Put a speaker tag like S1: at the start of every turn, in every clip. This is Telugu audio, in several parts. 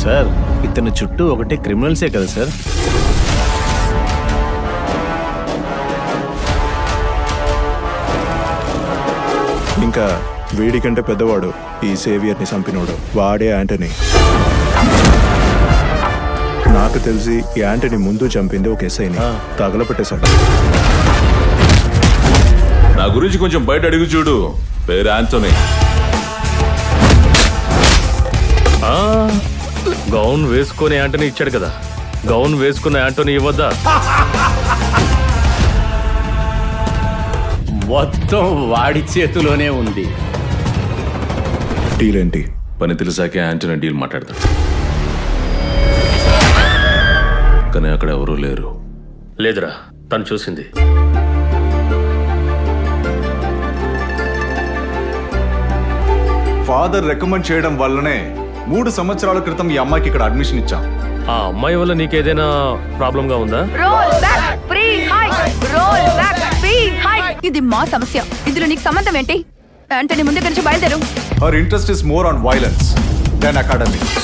S1: సార్ ఇతని చుట్టూ ఒకటే క్రిమినల్సే కదా సార్.
S2: ఇంకా వీడికంటే పెద్దవాడు ఈ సేవియర్ని చంపినోడు, వాడే యాంటనీ. నాకు తెలిసి యాంటనీ ముందు చంపింది ఒక ఎస్ఐని, తగలపెట్టేశాడు.
S3: నా గురించి కొంచెం బయట అడుగు చూడు, పేరు యాంటనీ.
S4: గౌన్ వేసుకునే యాంటనీ ఇచ్చాడు కదా, గౌన్ వేసుకున్న యాంటనీ ఇవ్వద్దా?
S5: మొత్తం వాడి చేతిలోనే ఉంది.
S2: డీల్ ఏంటి?
S3: పని తెలిసాకే యాంటనీ డీల్ మాట్లాడతాడు, కానీ అక్కడ ఎవరూ లేరు.
S4: లేదురా, తను చూసింది.
S6: ఫాదర్ రికమెండ్ చేయడం వల్లనే 3 సంవత్సరాల క్రితం ఈ అమ్మాయికి ఇక్కడ అడ్మిషన్ ఇచ్చాం.
S4: ఆ అమ్మాయి వల్ల నీకేదైనా ప్రాబ్లం గా ఉందా?
S7: ఇది మా సమస్య, ఇందులో నీకు సంబంధం ఏంటి? యాంటనీ ముందు నుంచి బయలుదేరు.
S6: Her interest is more on violence than academics.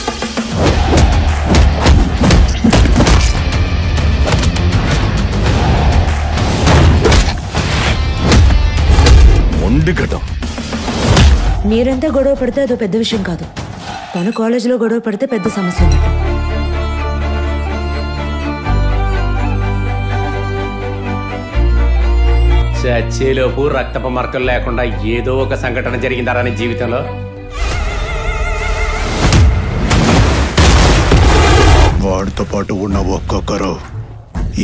S3: మొండిఘటం.
S8: మీరంతా గొడవ పడితే అదో పెద్ద విషయం కాదు, తను కాలేజీలో గొడవ పడితే పెద్ద సమస్య ఉన్నట్టు.
S5: చచ్చేలోపు రక్తపు మరకలు లేకుండా ఏదో ఒక సంఘటన జరిగిందారా నీ జీవితంలో?
S2: వాడితో పాటు ఉన్న ఒక్కొక్కరు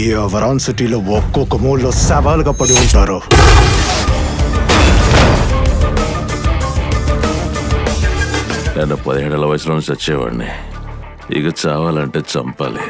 S2: ఈ అవరాన్ సిటీలో ఒక్కొక్క మూలలో సవాలుగా పడి ఉంటారు.
S3: నేను 17 ఏళ్ల వయసులో చచ్చేవాడిని, ఇక చావాలంటే చంపాలి.